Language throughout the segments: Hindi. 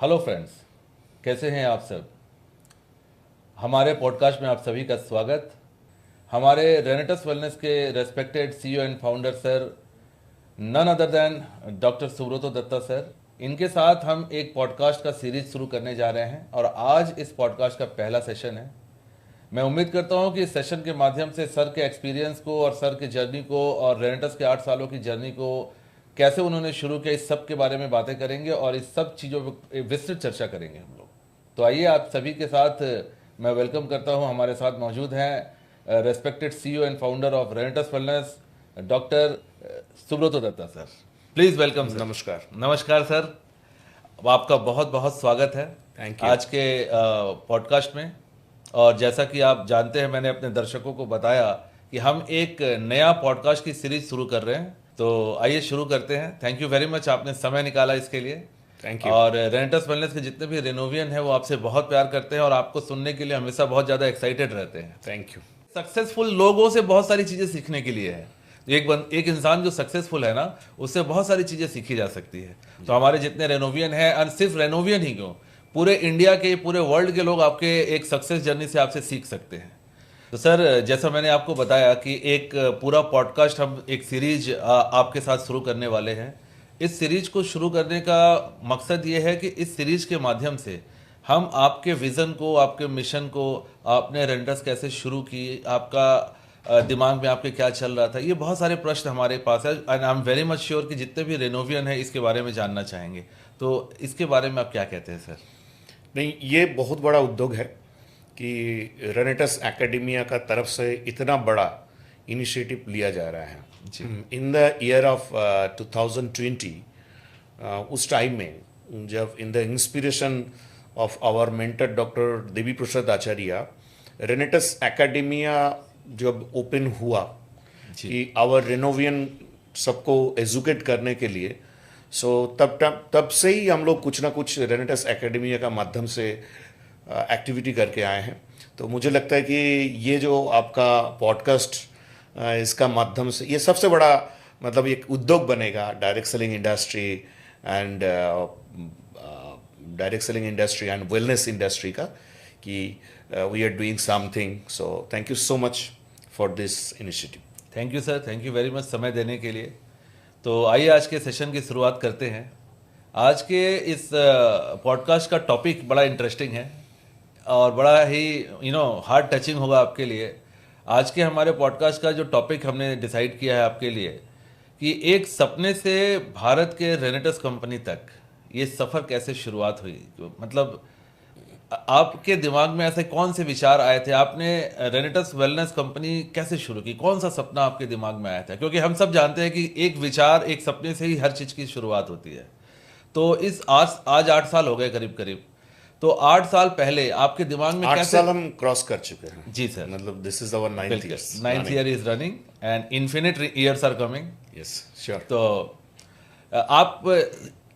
हेलो फ्रेंड्स, कैसे हैं आप सब। हमारे पॉडकास्ट में आप सभी का स्वागत। हमारे रेनेटस वेलनेस के respected CEO and founder sir, none other than doctor Subrato Datta sir, इनके साथ हम एक पॉडकास्ट का सीरीज शुरू करने जा रहे हैं और आज इस पॉडकास्ट का पहला सेशन है। मैं उम्मीद करता हूं कि इस सेशन के माध्यम से सर के एक्सपीरियंस को और सर के जर्नी को और रेनेटस के 8 सालों की जर्नी को कैसे उन्होंने शुरू किया, इस सब के बारे में बातें करेंगे और इस सब चीज़ों पर विस्तृत चर्चा करेंगे हम लोग। तो आइए आप सभी के साथ मैं वेलकम करता हूं। हमारे साथ मौजूद हैं respected CEO and founder of Renatus wellness, doctor Subrato Datta sir. Please welcome sir. नमस्कार। नमस्कार सर, आपका बहुत बहुत स्वागत है थैंक यू। आज के पॉडकास्ट में। और जैसा कि आप जानते हैं, मैंने अपने दर्शकों को बताया कि हम एक नया पॉडकास्ट की सीरीज शुरू कर रहे हैं। तो आइए शुरू करते हैं। थैंक यू वेरी मच, आपने समय निकाला इसके लिए। Thank you. और रेनेटस वेलनेस के जितने भी रेनोवियन हैं वो आपसे बहुत प्यार करते हैं और आपको सुनने के लिए हमेशा बहुत ज़्यादा एक्साइटेड रहते हैं। Thank you. सक्सेसफुल लोगों से बहुत सारी चीज़ें सीखने के लिए है। एक इंसान जो सक्सेसफुल है ना, उससे बहुत सारी चीज़ें सीखी जा सकती है। तो हमारे जितने रेनोवियन हैं, और सिर्फ रेनोवियन ही क्यों, पूरे इंडिया के, पूरे वर्ल्ड के लोग आपके एक सक्सेस जर्नी से आपसे सीख सकते हैं। तो सर, जैसा मैंने आपको बताया कि एक पूरा पॉडकास्ट हम एक सीरीज आपके साथ शुरू करने वाले हैं। इस सीरीज को शुरू करने का मकसद ये है कि इस सीरीज के माध्यम से हम आपके विज़न को, आपके मिशन को, आपने रेंटस कैसे शुरू की, आपका दिमाग में आपके क्या चल रहा था, ये बहुत सारे प्रश्न हमारे पास है। And I am very much sure कि जितने भी रेनोवियन है इसके बारे में जानना चाहेंगे। तो इसके बारे में आप क्या कहते हैं सर? नहीं, ये बहुत बड़ा उद्योग है कि रेनेटस एकेडमिया का तरफ से इतना बड़ा इनिशिएटिव लिया जा रहा है। इन द ईयर ऑफ 2020, उस टाइम में जब in the inspiration of our mentor doctor Devi Prasad Acharya, Renatus academia जब ओपन हुआ कि आवर रेनोवियन सबको एजुकेट करने के लिए, सो तब से ही हम लोग कुछ ना कुछ रेनेटस एकेडमिया का माध्यम से एक्टिविटी करके आए हैं। तो मुझे लगता है कि ये जो आपका पॉडकास्ट, इसका माध्यम से ये सबसे बड़ा मतलब एक उद्योग बनेगा, direct selling industry and wellness industry का, कि we are doing something. So thank you so much for this initiative. Thank you sir, thank you very much समय देने के लिए। तो आइए आज के सेशन की शुरुआत करते हैं। आज के इस पॉडकास्ट का टॉपिक बड़ा इंटरेस्टिंग है और बड़ा ही हार्ट टचिंग होगा आपके लिए। आज के हमारे पॉडकास्ट का जो टॉपिक हमने डिसाइड किया है आपके लिए, कि एक सपने से भारत के रेनेटस कंपनी तक ये सफ़र कैसे शुरुआत हुई। मतलब आपके दिमाग में ऐसे कौन से विचार आए थे, आपने रेनेटस वेलनेस कंपनी कैसे शुरू की, कौन सा सपना आपके दिमाग में आया था? क्योंकि हम सब जानते हैं कि एक विचार, एक सपने से ही हर चीज़ की शुरुआत होती है। तो इस आज 8 साल हो गए करीब करीब। तो 8 साल पहले आपके दिमाग में 8 कैसे? साल हम क्रॉस कर चुके हैं। जी सर, मतलब this is our 9th year. 9th year is running and infinite years are coming. Yes, sure. तो आप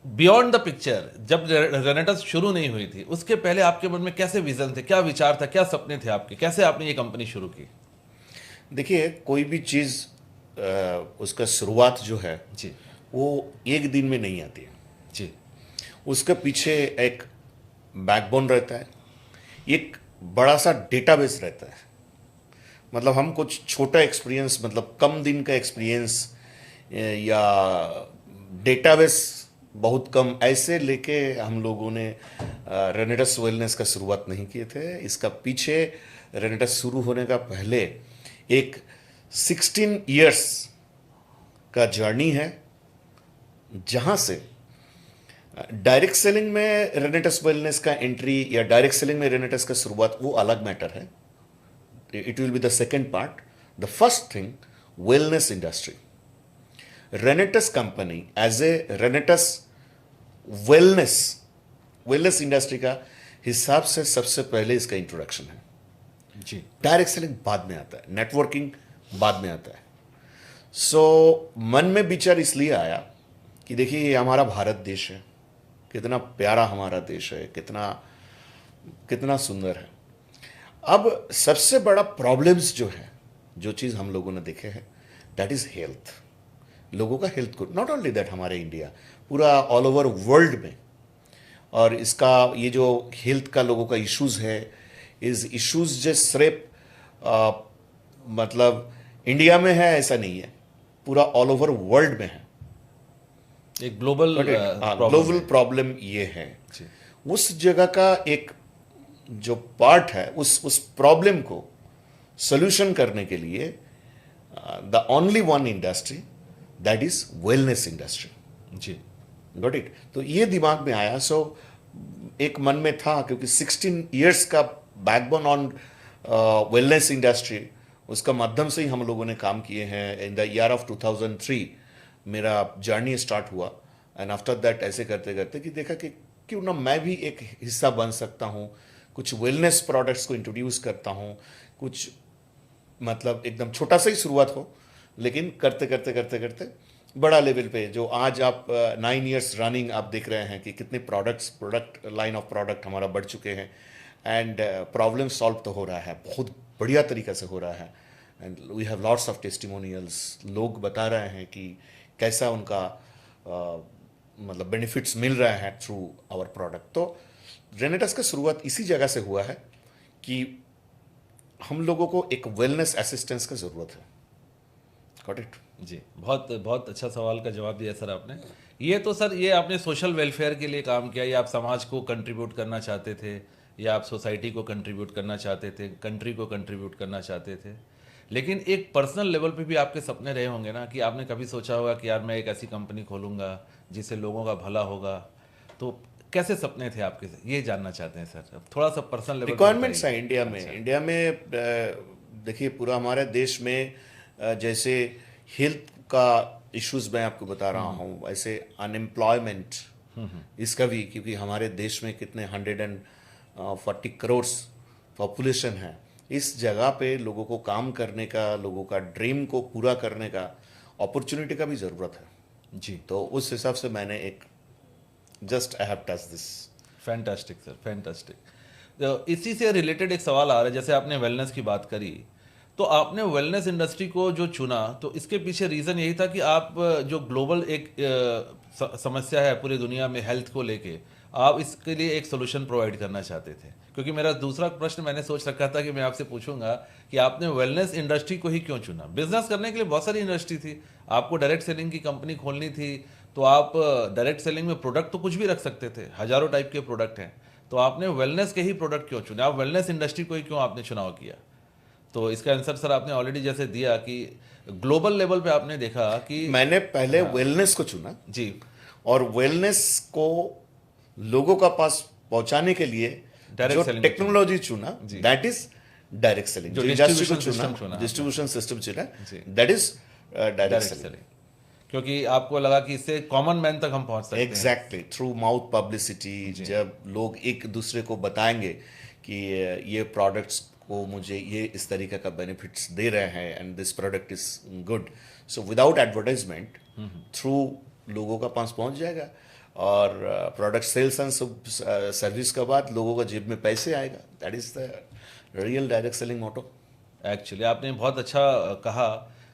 बियॉन्ड द पिक्चर, जब रेनेटस शुरू नहीं हुई थी, उसके पहले आपके मन में कैसे विजन थे, क्या विचार था, क्या सपने थे आपके, कैसे आपने ये कंपनी शुरू की? देखिए, कोई भी चीज़ उसका शुरुआत जो है जी वो एक दिन में नहीं आती है। जी उसके पीछे एक बैकबोन रहता है, एक बड़ा सा डेटाबेस रहता है। मतलब हम कुछ छोटा एक्सपीरियंस, मतलब कम दिन का एक्सपीरियंस या डेटाबेस बहुत कम, ऐसे लेके हम लोगों ने रेनेटस वेलनेस का शुरुआत नहीं किए थे। इसका पीछे रेनेटस शुरू होने का पहले एक 16 इयर्स का जर्नी है, जहाँ से डायरेक्ट सेलिंग में रेनेटस वेलनेस का एंट्री या डायरेक्ट सेलिंग में रेनेटस का शुरुआत, वो अलग मैटर है। It will be the second part. The first thing, wellness industry. Renatus company as a Renatus wellness industry का हिसाब से सबसे पहले इसका इंट्रोडक्शन है। जी डायरेक्ट सेलिंग बाद में आता है, नेटवर्किंग बाद में आता है। सो मन में विचार इसलिए आया कि देखिए, ये हमारा भारत देश है, कितना प्यारा हमारा देश है, कितना कितना सुंदर है। अब सबसे बड़ा प्रॉब्लम्स जो है, जो चीज़ हम लोगों ने देखे हैं, दैट इज़ हेल्थ। लोगों का हेल्थ को, नॉट ओनली दैट, हमारे इंडिया, पूरा ऑल ओवर वर्ल्ड में और इसका ये जो हेल्थ का लोगों का इश्यूज है, इस इश्यूज जो सिर्फ मतलब इंडिया में है ऐसा नहीं है, पूरा ऑल ओवर वर्ल्ड में है। एक global got it? Problem global है। प्रॉब्लम ये है। जी उस जगह का एक जो पार्ट है, उस प्रॉब्लम को सोल्यूशन करने के लिए the only one industry that is wellness industry. जी गॉट इट? तो ये दिमाग में आया। सो एक मन में था, क्योंकि 16 इयर्स का बैकबोन ऑन वेलनेस इंडस्ट्री, उसका माध्यम से ही हम लोगों ने काम किए हैं। इन द ईयर ऑफ 2003 मेरा जर्नी स्टार्ट हुआ, एंड आफ्टर दैट ऐसे करते करते कि देखा कि क्यों ना मैं भी एक हिस्सा बन सकता हूँ, कुछ वेलनेस प्रोडक्ट्स को इंट्रोड्यूस करता हूँ, कुछ मतलब एकदम छोटा सा ही शुरुआत हो, लेकिन करते करते करते करते बड़ा लेवल पे, जो आज आप 9 इयर्स रनिंग आप देख रहे हैं कि कितने प्रोडक्ट लाइन ऑफ प्रोडक्ट हमारा बढ़ चुके हैं, एंड प्रॉब्लम सॉल्व तो हो रहा है, बहुत बढ़िया तरीका से हो रहा है। And we have lots of testimonials, लोग बता रहे हैं कि कैसा उनका मतलब बेनिफिट्स मिल रहा है थ्रू आवर प्रोडक्ट। तो रेनेटस का शुरुआत इसी जगह से हुआ है कि हम लोगों को एक वेलनेस असिस्टेंस का ज़रूरत है। Got it? जी, बहुत बहुत अच्छा सवाल का जवाब दिया सर आपने। ये तो सर, ये आपने सोशल वेलफेयर के लिए काम किया, या आप समाज को कंट्रीब्यूट करना चाहते थे, या आप सोसाइटी को कंट्रीब्यूट करना चाहते थे, कंट्री को कंट्रीब्यूट करना चाहते थे। लेकिन एक पर्सनल लेवल पे भी आपके सपने रहे होंगे ना, कि आपने कभी सोचा होगा कि यार मैं एक ऐसी कंपनी खोलूँगा जिससे लोगों का भला होगा। तो कैसे सपने थे आपके, ये जानना चाहते हैं सर। अब थोड़ा सा पर्सनल लेवल पे रिक्वायरमेंट्स बताइए। है इंडिया में। अच्छा। इंडिया में देखिए, पूरा हमारे देश में जैसे हेल्थ का इश्यूज मैं आपको बता रहा हूँ, वैसे अनएम्प्लॉयमेंट इसका भी, क्योंकि हमारे देश में कितने 140 करोड़ पॉपुलेशन है। इस जगह पे लोगों को काम करने का, लोगों का ड्रीम को पूरा करने का अपॉर्चुनिटी का भी ज़रूरत है। जी, तो उस हिसाब से मैंने एक just I have touch this. Fantastic sir, fantastic. तो इसी से रिलेटेड एक सवाल आ रहा है, जैसे आपने वेलनेस की बात करी, तो आपने वेलनेस इंडस्ट्री को जो चुना, तो इसके पीछे रीज़न यही था कि आप जो ग्लोबल एक समस्या है पूरी दुनिया में हेल्थ को लेके, आप इसके लिए एक सोल्यूशन प्रोवाइड करना चाहते थे। क्योंकि मेरा दूसरा प्रश्न मैंने सोच रखा था कि मैं आपसे पूछूंगा कि आपने वेलनेस इंडस्ट्री को ही क्यों चुना। बिजनेस करने के लिए बहुत सारी इंडस्ट्री थी, आपको डायरेक्ट सेलिंग की कंपनी खोलनी थी, तो आप डायरेक्ट सेलिंग में प्रोडक्ट तो कुछ भी रख सकते थे, हजारों टाइप के प्रोडक्ट हैं, तो आपने वेलनेस के ही प्रोडक्ट क्यों चुने, आप वेलनेस इंडस्ट्री को ही क्यों आपने चुनाव किया। तो इसका आंसर सर आपने ऑलरेडी जैसे दिया कि ग्लोबल लेवल पे आपने देखा कि मैंने पहले हाँ, वेलनेस को चुना, जी, और वेलनेस को लोगों का पास पहुंचाने के लिए जो डायरेक्ट सेलिंग को चुना। टेक्नोलॉजी चुना, जी, दैट इज डायरेक्ट सेलिंग। जो जो इंडस्ट्री को डिस्ट्रीब्यूशन सिस्टम चुना, चुना आपने। डिस्ट्रीब्यूशन सिस्टम चुना, जी, that is direct direct selling. Selling, क्योंकि आपको लगा कि इससे कॉमन मैन तक हम पहुंच सकते हैं। एग्जैक्टली, थ्रू माउथ पब्लिसिटी, जी, जब लोग एक दूसरे को बताएंगे कि ये प्रोडक्ट्स को मुझे ये इस तरीके का बेनिफिट्स दे रहे हैं, and this product is good, so without advertisement through लोगों का पास पहुंच जाएगा, और प्रोडक्ट सेल्स एंड सर्विस के बाद लोगों का जेब में पैसे आएगा। That is the real direct selling motto. Actually आपने बहुत अच्छा कहा।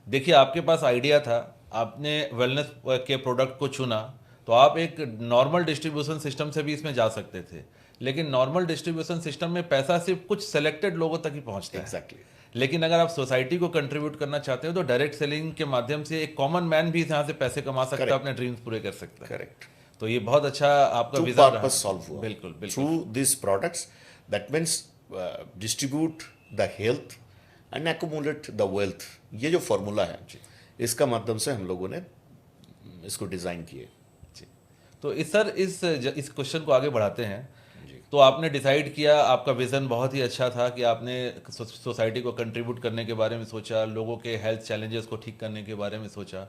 देखिए, आपके पास आइडिया था, आपने वेलनेस के प्रोडक्ट को चुना, तो आप एक नॉर्मल डिस्ट्रीब्यूशन सिस्टम से भी इसमें जा सकते थे, लेकिन नॉर्मल डिस्ट्रीब्यूशन सिस्टम में पैसा सिर्फ कुछ सेलेक्टेड लोगों तक ही पहुंचता है। एग्जैक्टली। लेकिन अगर आप सोसाइटी को कंट्रीब्यूट करना चाहते हो, तो डायरेक्ट सेलिंग के माध्यम से एक कॉमन मैन भी यहाँ से पैसे कमा सकता है, Correct. अपने ड्रीम्स पूरे कर सकता है। करेक्ट। तो ये बहुत अच्छा आपका टू विजन रहा। पर्पस सॉल्व हुआ बिल्कुल बिल्कुल। Through this products, that means distribute the health and accumulate the wealth. ये जो फॉर्मूला है, इसका माध्यम से हम लोगों ने इसको डिजाइन किए। जी, तो इस क्वेश्चन को आगे बढ़ाते हैं। तो आपने डिसाइड किया, आपका विज़न बहुत ही अच्छा था कि आपने सोसाइटी को कंट्रीब्यूट करने के बारे में सोचा, लोगों के हेल्थ चैलेंजेस को ठीक करने के बारे में सोचा,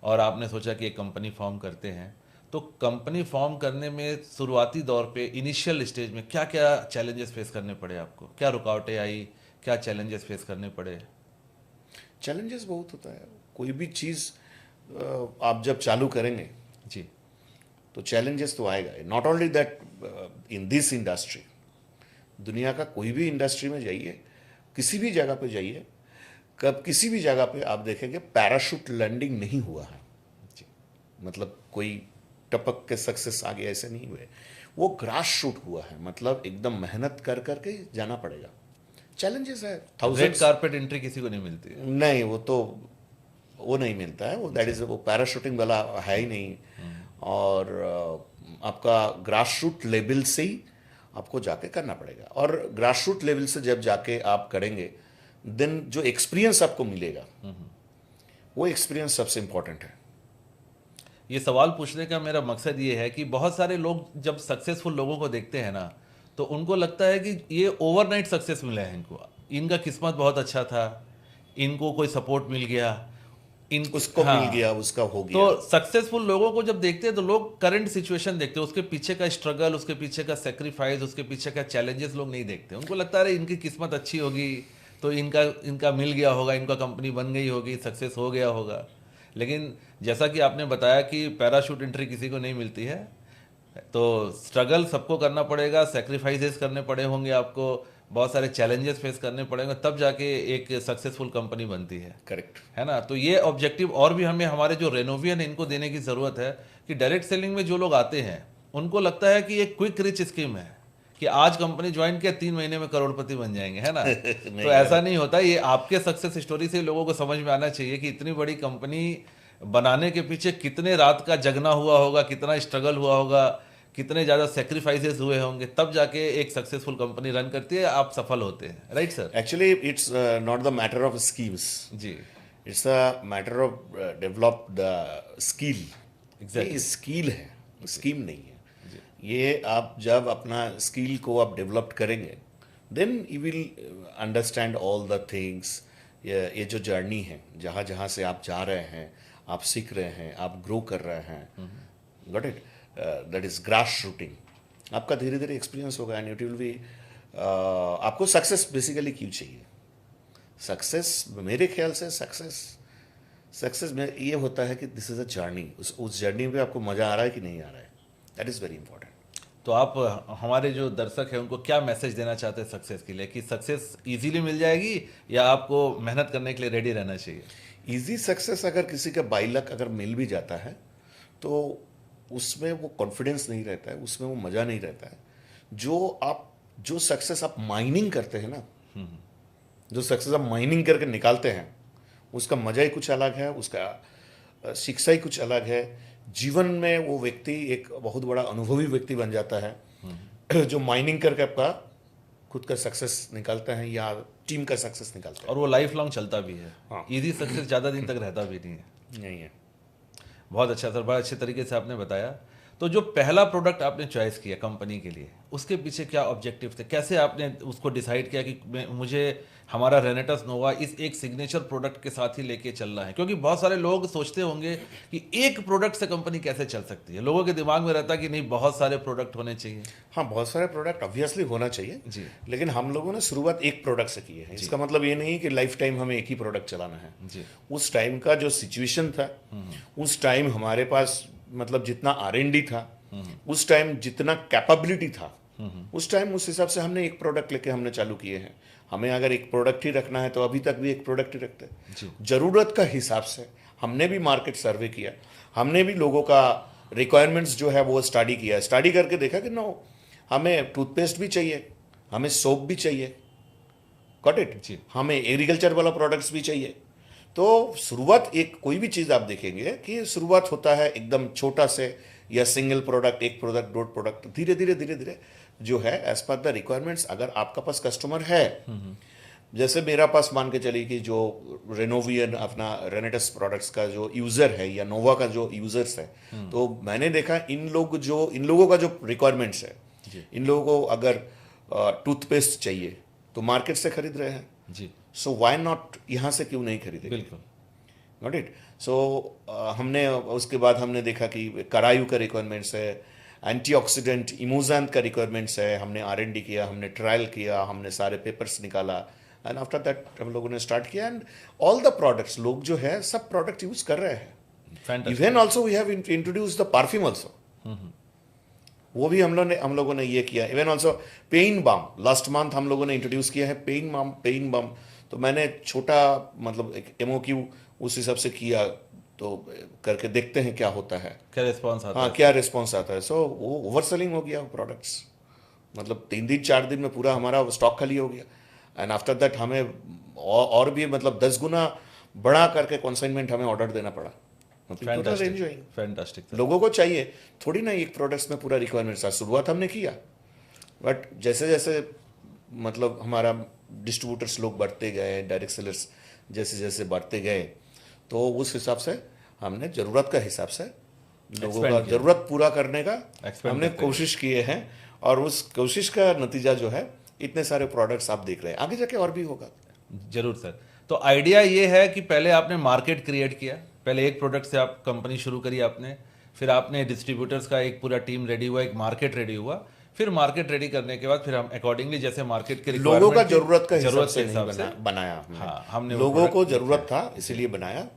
और आपने सोचा कि एक कंपनी फॉर्म करते हैं। तो कंपनी फॉर्म करने में शुरुआती दौर पे, इनिशियल स्टेज में क्या क्या चैलेंजेस फेस करने पड़े आपको, क्या रुकावटें आई, क्या चैलेंजेस फेस करने पड़े। चैलेंजेस बहुत होता है, कोई भी चीज़ आप जब चालू करेंगे जी, तो चैलेंजेस तो आएगा। Not only that, in this industry, दुनिया का कोई भी इंडस्ट्री में जाइए, किसी भी जगह पे जाइए, कब किसी भी जगह पे आप देखेंगे पैराशूट लैंडिंग नहीं हुआ है। जी, मतलब कोई टपक के सक्सेस आ गया, ऐसे नहीं हुए। वो ग्रास शूट हुआ है, मतलब एकदम मेहनत कर करके जाना पड़ेगा। चैलेंजेस है, रेड थाउजेंड्स। कारपेट एंट्री किसी को नहीं मिलती है। नहीं, वो नहीं मिलता है, वो दैट इज वो पैराशूटिंग वाला है ही नहीं। और आपका ग्रास शूट लेवल से ही आपको जाके करना पड़ेगा, और ग्रास शूट लेवल से जब जाके आप करेंगे देन जो एक्सपीरियंस आपको मिलेगा वो एक्सपीरियंस सबसे इंपॉर्टेंट है। ये सवाल पूछने का मेरा मकसद ये है कि बहुत सारे लोग जब सक्सेसफुल लोगों को देखते हैं ना, तो उनको लगता है कि ये ओवरनाइट सक्सेस मिला है इनको, इनका किस्मत बहुत अच्छा था, इनको कोई सपोर्ट मिल गया, इन उसको हाँ, मिल गया, उसका हो गया। तो सक्सेसफुल लोगों को जब देखते हैं तो लोग करंट सिचुएशन देखते हैं, उसके पीछे का स्ट्रगल, उसके पीछे का सेक्रीफाइस, उसके पीछे का चैलेंजेस लोग नहीं देखते। उनको लगता है इनकी किस्मत अच्छी होगी तो इनका इनका मिल गया होगा, इनका कंपनी बन गई होगी, सक्सेस हो गया होगा। लेकिन जैसा कि आपने बताया कि पैराशूट एंट्री किसी को नहीं मिलती है, तो स्ट्रगल सबको करना पड़ेगा, सेक्रीफाइसेस करने पड़े होंगे आपको, बहुत सारे चैलेंजेस फेस करने पड़ेंगे, तब जाके एक सक्सेसफुल कंपनी बनती है। करेक्ट। है ना? तो ये ऑब्जेक्टिव और भी हमें हमारे जो रेनोवियन है इनको देने की ज़रूरत है कि डायरेक्ट सेलिंग में जो लोग आते हैं उनको लगता है कि एक क्विक रिच स्कीम है कि आज कंपनी ज्वाइन किया 3 महीने में करोड़पति बन जाएंगे, है ना? तो ऐसा नहीं होता। ये आपके सक्सेस स्टोरी से लोगों को समझ में आना चाहिए कि इतनी बड़ी कंपनी बनाने के पीछे कितने रात का जगना हुआ होगा, कितना स्ट्रगल हुआ होगा, कितने ज़्यादा सेक्रीफाइसेस हुए होंगे, तब जाके एक सक्सेसफुल कंपनी रन करती है, आप सफल होते हैं। Right sir? Actually it's not the matter of schemes, जी, it's a matter of develop the skill. Exactly. Skill है, स्कीम नहीं है। ये आप जब अपना स्किल को आप डेवलप करेंगे then you will understand all the things. ये जो जर्नी है, जहाँ जहाँ से आप जा रहे हैं, आप सीख रहे हैं, आप ग्रो कर रहे हैं, got it, that is grass shooting. आपका धीरे धीरे एक्सपीरियंस होगा एंड इट विल बी। आपको सक्सेस बेसिकली क्यों चाहिए? सक्सेस मेरे ख्याल से सक्सेस में ये होता है कि दिस इज अ जर्नी। उस जर्नी में आपको मजा आ रहा है कि नहीं आ रहा है, दैट इज वेरी इंपॉर्टेंट। तो आप हमारे जो दर्शक हैं उनको क्या मैसेज देना चाहते हैं सक्सेस के लिए, कि सक्सेस इजीली मिल जाएगी या आपको मेहनत करने के लिए रेडी रहना चाहिए? इजी सक्सेस अगर किसी का 22 लाख अगर मिल भी जाता है तो उसमें वो कॉन्फिडेंस नहीं रहता है, उसमें वो मज़ा नहीं रहता है। जो सक्सेस आप माइनिंग करते हैं ना, जो सक्सेस आप माइनिंग करके निकालते हैं, उसका मज़ा ही कुछ अलग है, उसका शिक्षा ही कुछ अलग है। जीवन में वो व्यक्ति एक बहुत बड़ा अनुभवी व्यक्ति बन जाता है जो माइनिंग करके आपका खुद का सक्सेस निकालता है या टीम का सक्सेस निकालता है, और वो लाइफ लॉन्ग चलता भी है। हाँ। इजी सक्सेस ज़्यादा दिन तक रहता भी नहीं है। नहीं है। बहुत अच्छा सर, बड़ा अच्छे तरीके से आपने बताया। तो जो पहला प्रोडक्ट आपने चॉइस किया कंपनी के लिए, उसके पीछे क्या ऑब्जेक्टिव थे? कैसे आपने उसको डिसाइड किया कि मुझे हमारा रेनेटस नोवा इस एक सिग्नेचर प्रोडक्ट के साथ ही लेके चलना है? क्योंकि बहुत सारे लोग सोचते होंगे कि एक प्रोडक्ट से कंपनी कैसे चल सकती है। लोगों के दिमाग में रहता है कि नहीं, बहुत सारे प्रोडक्ट होने चाहिए। हाँ, बहुत सारे प्रोडक्ट ऑब्वियसली होना चाहिए जी लेकिन हम लोगों ने शुरुआत एक प्रोडक्ट से की है। इसका मतलब ये नहीं कि लाइफ टाइम हमें एक ही प्रोडक्ट चलाना है। जी उस टाइम का जो सिचुएशन था, उस टाइम हमारे पास मतलब जितना R&D था, उस टाइम जितना कैपेबिलिटी था, उस टाइम उस हिसाब से हमने एक प्रोडक्ट लेके हमने चालू किए हैं। हमें अगर एक प्रोडक्ट ही रखना है तो अभी तक भी एक प्रोडक्ट ही रखते हैं। ज़रूरत का हिसाब से हमने भी मार्केट सर्वे किया, हमने भी लोगों का रिक्वायरमेंट्स जो है वो स्टडी किया। स्टडी करके देखा कि नो, हमें टूथपेस्ट भी चाहिए, हमें सोप भी चाहिए, गॉट इट, जी। हमें एग्रीकल्चर वाला प्रोडक्ट्स भी चाहिए। तो शुरुआत, एक कोई भी चीज़ आप देखेंगे कि शुरुआत होता है एकदम छोटा से, या सिंगल प्रोडक्ट, एक प्रोडक्ट, दो प्रोडक्ट, धीरे धीरे जो है एज पर द रिक्वायरमेंट्स। अगर आपका पास कस्टमर है, जैसे मेरा पास मान के चलिए कि जो रेनोवियन अपना रेनेटस प्रोडक्ट्स का जो यूज़र है या नोवा का जो यूज़र्स है, तो मैंने देखा इन लोगों का जो रिक्वायरमेंट्स है, इन लोगों को अगर टूथपेस्ट चाहिए तो मार्केट से खरीद रहे हैं। जी, सो व्हाई नॉट, यहाँ से क्यों नहीं खरीदेंगे? बिल्कुल। Got it. सो हमने उसके बाद हमने देखा कि करायु का रिक्वायरमेंट्स है, एंटीऑक्सीडेंट इमोजैंत का रिक्वायरमेंट्स है। हमने R&D किया, हमने ट्रायल किया, हमने सारे पेपर्स निकाला एंड आफ्टर दैट हम लोगों ने स्टार्ट किया एंड ऑल द प्रोडक्ट्स, लोग जो है सब प्रोडक्ट यूज कर रहे हैं। Fantastic. Even also we have introduce the perfume also, वो भी हम लोगों ने ये किया। Even also pain balm, last month हम लोगों ने इंट्रोड्यूस किया है पेन बाम। तो मैंने छोटा मतलब एक MOQ उस हिसाब से किया तो करके देखते हैं क्या होता है, क्या रिस्पॉन्स आता हाँ है? क्या रिस्पॉन्स आता है। सो वो ओवर सेलिंग हो गया प्रोडक्ट्स, मतलब 3 दिन 4 दिन में पूरा हमारा स्टॉक खाली हो गया। एंड आफ्टर दैट हमें और भी मतलब 10 गुना बढ़ा करके कंसाइनमेंट हमें ऑर्डर देना पड़ा। People are fantastic, enjoying. Fantastic sir. लोगों को चाहिए थोड़ी ना एक प्रोडक्ट्स में पूरा रिक्वायरमेंट था। शुरुआत हमने किया, बट जैसे जैसे मतलब हमारा डिस्ट्रीब्यूटर्स लोग बढ़ते गए, डायरेक्ट सेलर्स जैसे जैसे बढ़ते गए, तो उस हिसाब से हमने ज़रूरत का हिसाब से लोगों का Expand किया। ज़रूरत पूरा करने का Expand हमने करते गए। कोशिश किए हैं। और उस कोशिश का नतीजा जो है, इतने सारे प्रोडक्ट्स आप देख रहे हैं, आगे जाके और भी होगा। जरूर सर। तो आइडिया ये है कि पहले आपने मार्केट क्रिएट किया, पहले एक प्रोडक्ट से आप कंपनी शुरू करी आपने, फिर आपने डिस्ट्रीब्यूटर्स का एक पूरा टीम रेडी हुआ, एक मार्केट रेडी हुआ, फिर मार्केट रेडी करने के बाद फिर हम अकॉर्डिंगली जैसे मार्केट के लोगों का रिक्वायरमेंट ज़रूरत का हिसाब जरूरत के से नहीं हिसाब से बनाया हमने। हाँ, हमने वो लोगों को product ज़रूरत था इसीलिए बनाया,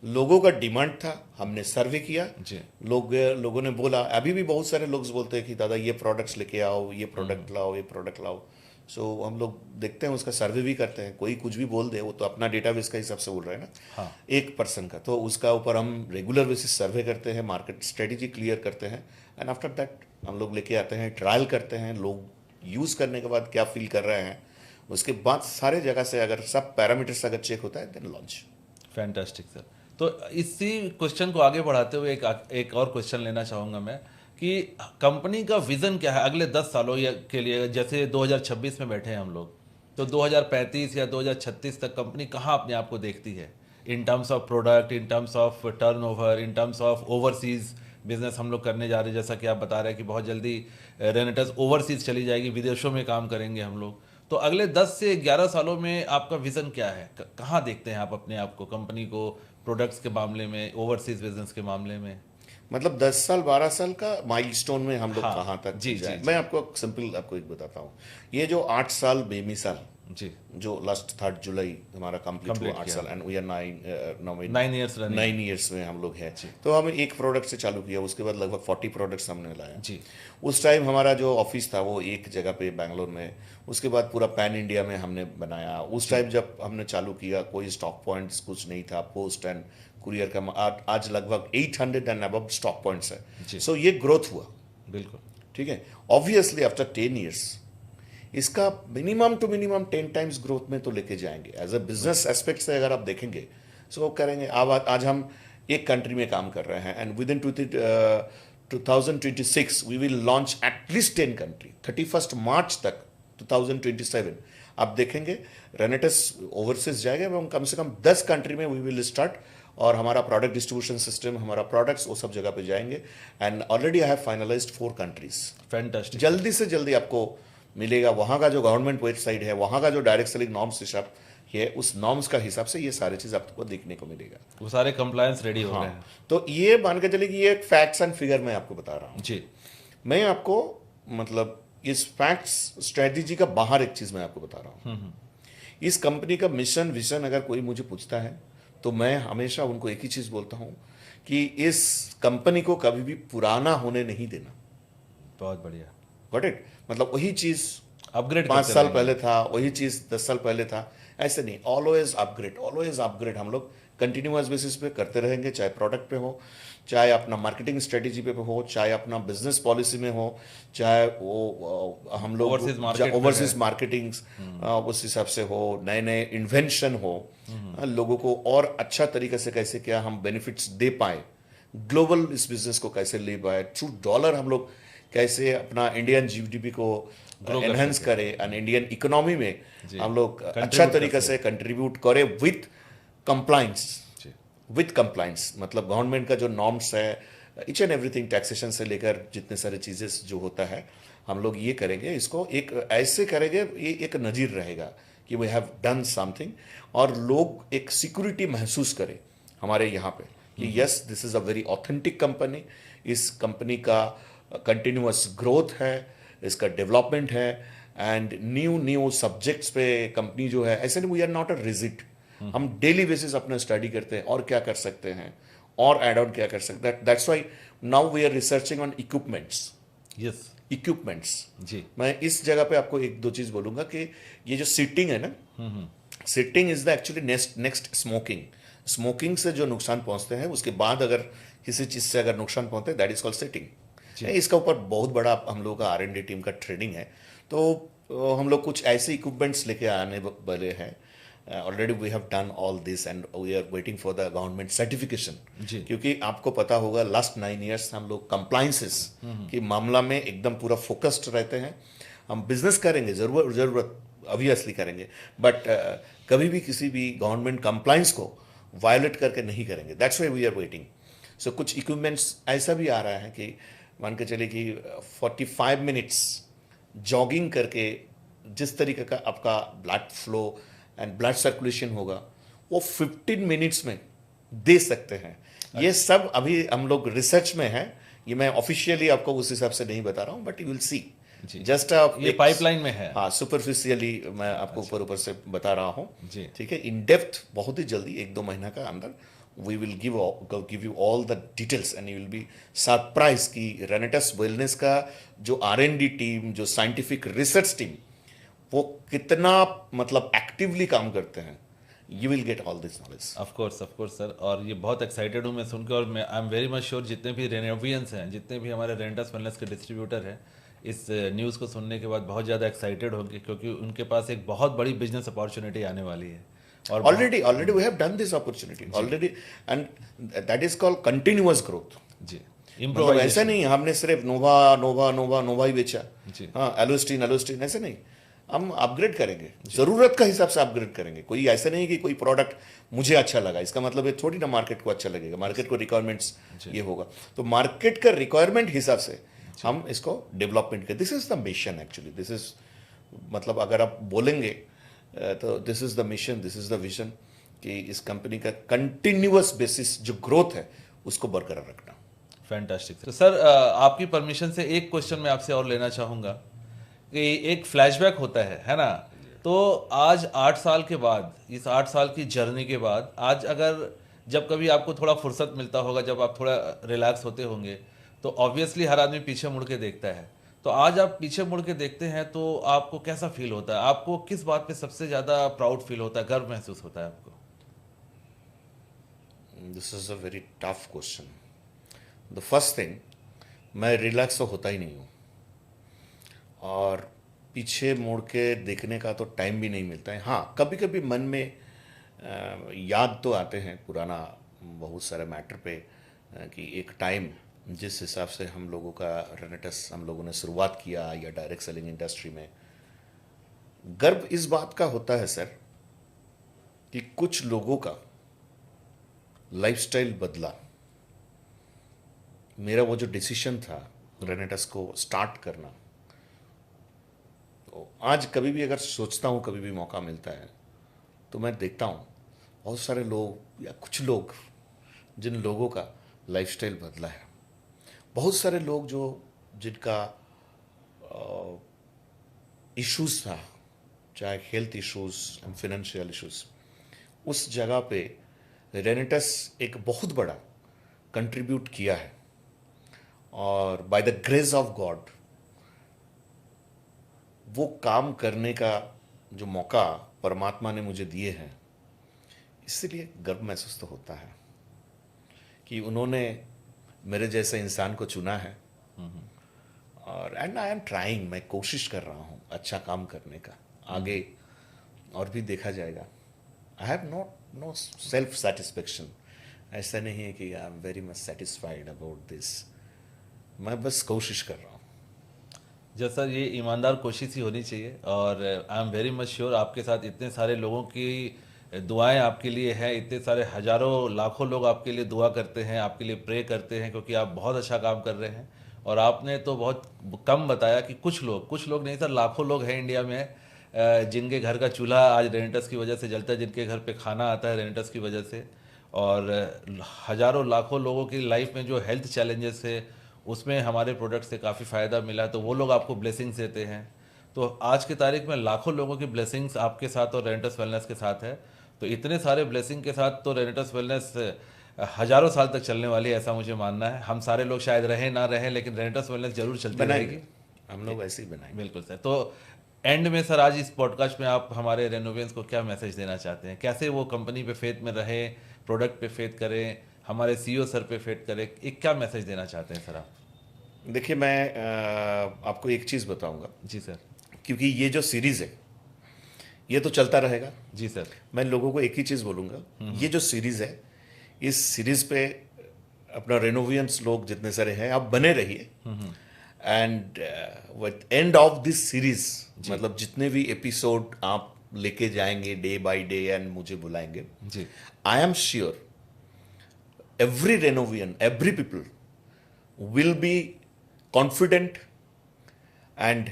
लोगों का डिमांड था, हमने सर्वे किया। जी। लोगों ने बोला, अभी भी बहुत सारे लोग बोलते हैं कि दादा ये प्रोडक्ट्स लेके आओ, ये प्रोडक्ट लाओ, ये प्रोडक्ट लाओ। सो हम लोग देखते हैं, उसका सर्वे भी करते हैं। कोई कुछ भी बोल दे, वो तो अपना डेटाबेस का हिसाब से बोल रहे हैं ना, हाँ। एक पर्सन का, तो उसका ऊपर हम रेगुलर बेसिस सर्वे करते हैं, मार्केट स्ट्रेटेजी क्लियर करते हैं। एंड आफ्टर दैट हम लोग लेके आते हैं, ट्रायल करते हैं, लोग यूज़ करने के बाद क्या फील कर रहे हैं, उसके बाद सारे जगह से अगर सब पैरामीटर्स अगर चेक होता है, देन लॉन्च। Fantastic sir. तो इसी क्वेश्चन को आगे बढ़ाते हुए एक और क्वेश्चन लेना चाहूँगा मैं कि कंपनी का विजन क्या है अगले 10 सालों के लिए? जैसे 2026 में बैठे हैं हम लोग, तो 2035 या 2036 तक कंपनी कहाँ अपने आप को देखती है in terms of product, in terms of turnover, in terms of overseas business हम लोग करने जा रहे हैं? जैसा कि आप बता रहे हैं कि बहुत जल्दी रेनेटस ओवरसीज चली जाएगी, विदेशों में काम करेंगे हम लोग। तो अगले 10 से 11 सालों में आपका विजन क्या है? कहाँ देखते हैं आप अपने आप को, कंपनी को, प्रोडक्ट्स के मामले में, ओवरसीज बिजनेस के मामले में? मतलब 10 साल 12 साल का माइलस्टोन में हम लोग हाँ, कहाँ तक जी, जाए। जी, मैं आपको सिंपल आपको एक बताता हूँ। ये जो 8 साल बेमिसाल, जी, जो लास्ट 3 जुलाई हमारा कंप्लीट हुआ 8 किया। साल, and we are 9 years running. 9 years में हम लोग हैं। तो हम एक प्रोडक्ट से चालू किया, उसके बाद लगभग 40 प्रोडक्ट्स हमने लाया। जी। उस टाइम हमारा जो ऑफिस था वो एक जगह पे बैंगलोर में, उसके बाद पूरा पैन इंडिया में हमने बनाया। उस टाइम जब हमने चालू किया, कोई स्टॉक पॉइंट्स कुछ नहीं था, पोस्ट एंड कुरियर का आज लगभग 800 एंड अबव स्टॉक पॉइंट्स है। सो ये ग्रोथ हुआ, बिल्कुल। ठीक है। ऑब्वियसली आफ्टर 10 ईयर्स इसका minimum to minimum 10 times growth में तो लेके जाएंगे। एज अ बिजनेस एस्पेक्ट से अगर आप देखेंगे, सो करेंगे। अब आज हम एक कंट्री में काम कर रहे हैं, and within 2026 we will launch at least 10 country. 31 मार्च तक 2027 आप देखेंगे रेनेटस ओवरसीज जाएगा, एवं कम से कम 10 कंट्री में वी विल स्टार्ट। और हमारा प्रोडक्ट डिस्ट्रीब्यूशन सिस्टम, हमारा प्रोडक्ट्स वो सब जगह पे जाएंगे। And already I have finalised 4 countries. Fantastic. जल्दी से जल्दी आपको मिलेगा। वहाँ का जो गवर्नमेंट वेबसाइट है, वहाँ का जो डायरेक्ट सेलिंग नॉर्म्स हिसाब है, उस नॉर्म्स का हिसाब से ये सारी चीज़ आपको देखने को मिलेगा। वो सारे कंप्लायंस रेडी हो रहे हैं। तो ये मान के चलिए कि ये फैक्ट्स एंड फिगर मैं आपको बता रहा हूँ। जी। मैं आपको मतलब इस फैक्ट्स स्ट्रेटजी का बाहर एक चीज़ मैं आपको बता रहा हूँ। इस कंपनी का मिशन विजन अगर कोई मुझे पूछता है, तो मैं हमेशा उनको एक ही चीज़ बोलता हूँ कि इस कंपनी को कभी भी पुराना होने नहीं देना। बहुत बढ़िया। Got it? मतलब वही चीज़ अपग्रेड 5 साल पहले था, वही चीज़ 10 साल पहले था, ऐसे नहीं। ऑलवेज अपग्रेड हम लोग कंटिन्यूअस बेसिस पे करते रहेंगे। चाहे प्रोडक्ट पे हो, चाहे अपना मार्केटिंग स्ट्रेटेजी पे हो, चाहे अपना बिजनेस पॉलिसी में हो, चाहे वो हम लोग ओवरसीज मार्केटिंग उस हिसाब से हो, नए नए इन्वेंशन हो, लोगों को और अच्छा तरीके से कैसे क्या हम बेनिफिट्स दे पाए, ग्लोबल इस बिजनेस को कैसे ले पाए, थ्रू डॉलर हम लोग कैसे अपना इंडियन जीडीपी को एनहेंस करें, एंड इंडियन इकोनॉमी में हम लोग अच्छा तरीके से कंट्रीब्यूट करें विथ कंप्लाइंस। मतलब गवर्नमेंट का जो नॉर्म्स है, इच एंड एवरीथिंग, टैक्सेशन से लेकर जितने सारे चीज़ें जो होता है, हम लोग ये करेंगे। इसको एक ऐसे करेंगे, ये एक नज़ीर रहेगा कि वी हैव डन समथिंग, और लोग एक सिक्योरिटी महसूस करें हमारे यहाँ पे कि yes, this is a very authentic company. इस कंपनी का कंटिन्यूअस ग्रोथ है, इसका डेवलपमेंट है, एंड न्यू सब्जेक्ट्स पे कंपनी जो है, ऐसे नहीं, we are not a rigid. हम डेली बेसिस अपना स्टडी करते हैं और क्या कर सकते हैं, और एड ऑन क्या कर सकते हैं। That's why now we are researching on equipments. Yes, equipments. जी। मैं इस जगह पे आपको एक दो चीज बोलूंगा कि ये जो सिटिंग है ना, sitting is the actually next smoking. Smoking से जो नुकसान पहुंचते हैं उसके बाद अगर किसी चीज़ से अगर नुकसान पहुंचते हैं दैट इज कॉल्ड सेटिंग। इसका ऊपर बहुत बड़ा हम लोगों का R&D टीम का ट्रेनिंग है। तो हम लोग कुछ ऐसे इक्विपमेंट्स लेके आने वाले हैं। Already we have done all this and we are waiting for the government certification. क्योंकि आपको पता होगा लास्ट 9 ईयर्स हम लोग कंप्लाइंसेस के मामला में एकदम पूरा फोकस्ड रहते हैं। हम बिजनेस करेंगे, ज़रूरत ऑब्वियसली करेंगे, बट कभी भी किसी भी गवर्नमेंट कंप्लाइंस को वायलेट करके नहीं करेंगे। That's why we are waiting. So कुछ इक्विपमेंट्स ऐसा भी आ रहा है कि मान के चलिए कि 45 मिनट्स जॉगिंग करके जिस तरीके का आपका blood flow and blood circulation होगा वो 15 मिनट्स में दे सकते हैं। ये सब अभी हम लोग रिसर्च में है। ये मैं ऑफिशियली आपको उस हिसाब से नहीं बता रहा हूँ, but you will see. Just ये पाइपलाइन में है। हाँ, सुपरफिशियली मैं आपको ऊपर से बता रहा हूँ। जी, ठीक है। इन डेप्थ बहुत ही जल्दी 1-2 महीना का अंदर we will give you all the details and you will be surprise कि रेनेटस वेलनेस का जो R&D टीम, जो साइंटिफिक रिसर्च टीम, वो कितना मतलब एक्टिवली काम करते हैं। You will get all this knowledge. Of course sir. और ये बहुत एक्साइटेड हूँ मैं सुन के, और मैं आई एम वेरी मच श्योर जितने भी रेनोवियंस हैं, जितने भी हमारे रेनेटस वेलनेस के डिस्ट्रीब्यूटर हैं, इस न्यूज़ को सुनने के बाद बहुत ज़्यादा एक्साइटेड होंगे, क्योंकि उनके पास एक बहुत बड़ी बिजनेस अपॉर्चुनिटी आने वाली है। और already we have done this opportunity already and that is called continuous growth. जी, मतलब ऐसा नहीं हमने सिर्फ नोवा ही बेचा। हाँ, एलोस्टीन ऐसे नहीं। हम अपग्रेड करेंगे, जरूरत का हिसाब से अपग्रेड करेंगे। कोई ऐसा नहीं कि कोई प्रोडक्ट मुझे अच्छा लगा इसका मतलब ये थोड़ी ना मार्केट को अच्छा लगेगा। मार्केट को रिक्वायरमेंट्स ये होगा, तो मार्केट का रिक्वायरमेंट हिसाब से हम इसको डेवलपमेंट करें। This is the mission actually. This is मतलब अगर आप बोलेंगे तो this is the mission, this is the vision कि इस कंपनी का कंटिन्यूअस बेसिस जो ग्रोथ है उसको बरकरार रखना। फैंटास्टिक। तो सर आपकी परमिशन से एक क्वेश्चन मैं आपसे और लेना चाहूँगा कि एक फ्लैशबैक होता है ना। तो आज 8 साल के बाद, इस 8 साल की जर्नी के बाद, आज अगर जब कभी आपको थोड़ा फुर्सत मिलता होगा, जब आप थोड़ा रिलैक्स होते होंगे, तो ऑब्वियसली हर आदमी पीछे मुड़ के देखता है। तो आज आप पीछे मुड़ के देखते हैं तो आपको कैसा फील होता है? आपको किस बात पे सबसे ज़्यादा प्राउड फील होता है, गर्व महसूस होता है आपको? This is a very tough question. The first thing, मैं रिलैक्स तो होता ही नहीं हूँ, और पीछे मुड़ के देखने का तो टाइम भी नहीं मिलता है। हाँ, कभी कभी मन में याद तो आते हैं पुराना बहुत सारे मैटर पे कि एक टाइम जिस हिसाब से हम लोगों का रेनेटस हम लोगों ने शुरुआत किया या डायरेक्ट सेलिंग इंडस्ट्री में। गर्व इस बात का होता है सर कि कुछ लोगों का लाइफस्टाइल बदला। मेरा वो जो डिसीजन था रेनेटस को स्टार्ट करना, तो आज कभी भी अगर सोचता हूँ, कभी भी मौका मिलता है, तो मैं देखता हूँ बहुत सारे लोग या कुछ लोग जिन लोगों का लाइफस्टाइल बदला है। बहुत सारे लोग जो जिनका इश्यूज था, चाहे health issues and financial issues, उस जगह पे रेनेटस एक बहुत बड़ा कंट्रीब्यूट किया है। और by the grace of God वो काम करने का जो मौका परमात्मा ने मुझे दिए हैं, इसलिए गर्व महसूस तो होता है कि उन्होंने मेरे जैसे इंसान को चुना है। और एंड आई एम ट्राइंग, मैं कोशिश कर रहा हूँ अच्छा काम करने का। आगे और भी देखा जाएगा। I have no self satisfaction. ऐसा नहीं है कि I am very much satisfied about this. मैं बस कोशिश कर रहा हूँ। जैसा ये ईमानदार कोशिश ही होनी चाहिए। और आई एम वेरी मच श्योर आपके साथ इतने सारे लोगों की दुआएं आपके लिए हैं, इतने सारे हजारों लाखों लोग आपके लिए दुआ करते हैं, आपके लिए प्रे करते हैं, क्योंकि आप बहुत अच्छा काम कर रहे हैं। और आपने तो बहुत कम बताया कि कुछ लोग नहीं सर, लाखों लोग हैं इंडिया में जिनके घर का चूल्हा आज रेनेटस की वजह से जलता है, जिनके घर पे खाना आता है रेनेटस की वजह से। और हजारों लाखों लोगों की लाइफ में जो हेल्थ चैलेंजेस है उसमें हमारे प्रोडक्ट से काफ़ी फ़ायदा मिला है, तो वो लोग आपको ब्लेसिंग्स देते हैं। तो आज की तारीख में लाखों लोगों की ब्लेसिंग्स आपके साथ और रेनेटस वेलनेस के साथ है। तो इतने सारे ब्लेसिंग के साथ तो रेनेटस वेलनेस हजारों साल तक चलने वाली है, ऐसा मुझे मानना है। हम सारे लोग शायद रहें ना रहें, लेकिन रेनेटस वेलनेस जरूर चलती रहेगी। हम लोग ऐसे ही बनाएंगे। बिल्कुल सर। तो एंड में सर, आज इस पॉडकास्ट में आप हमारे रेनोवियंस को क्या मैसेज देना चाहते हैं? कैसे वो कंपनी पे फेथ में रहे, प्रोडक्ट पे फेथ करें, हमारे सीईओ सर पे फेथ करें, एक क्या मैसेज देना चाहते हैं सर आप? देखिए, मैं आपको एक चीज़ बताऊंगा, जी सर। क्योंकि ये जो सीरीज़ है ये तो चलता रहेगा। जी सर। मैं लोगों को एक ही चीज़ बोलूँगा, ये जो सीरीज़ है, इस सीरीज़ पे अपना रेनोवियंस लोग जितने सारे हैं, आप बने रहिए। And with end of this series, मतलब जितने भी एपिसोड आप लेके जाएंगे डे बाय डे एंड मुझे बुलाएंगे, जी। I am sure every Renovian, every people will be confident and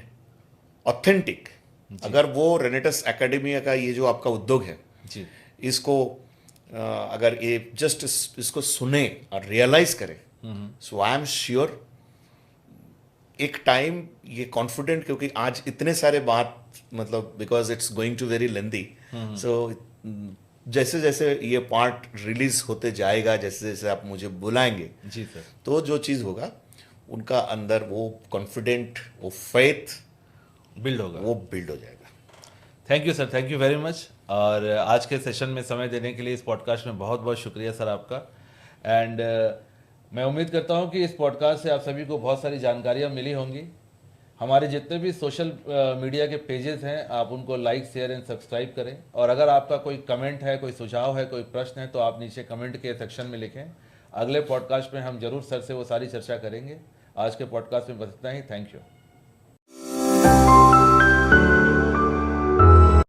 authentic अगर वो रेनेटस एकेडमिया का ये जो आपका उद्योग है, जी। इसको अगर ये जस्ट इसको सुने और रियलाइज करें, सो आई एम श्योर एक टाइम ये कॉन्फिडेंट, क्योंकि आज इतने सारे बात, मतलब because it's going to very lengthy, so जैसे जैसे ये पार्ट रिलीज होते जाएगा, जैसे जैसे आप मुझे बुलाएंगे, जी सर, तो जो चीज़ होगा उनका अंदर वो कॉन्फिडेंट, वो फेथ बिल्ड होगा, वो बिल्ड हो जाएगा। Thank you sir, thank you very much. और आज के सेशन में समय देने के लिए इस पॉडकास्ट में बहुत बहुत शुक्रिया सर आपका। एंड मैं उम्मीद करता हूँ कि इस पॉडकास्ट से आप सभी को बहुत सारी जानकारियाँ मिली होंगी। हमारे जितने भी सोशल मीडिया के पेजेस हैं, आप उनको लाइक, शेयर एंड सब्सक्राइब करें। और अगर आपका कोई कमेंट है, कोई सुझाव है, कोई प्रश्न है, तो आप नीचे कमेंट के सेक्शन में लिखें। अगले पॉडकास्ट में हम जरूर सर से वो सारी चर्चा करेंगे। आज के पॉडकास्ट में बस इतना ही। Thank you.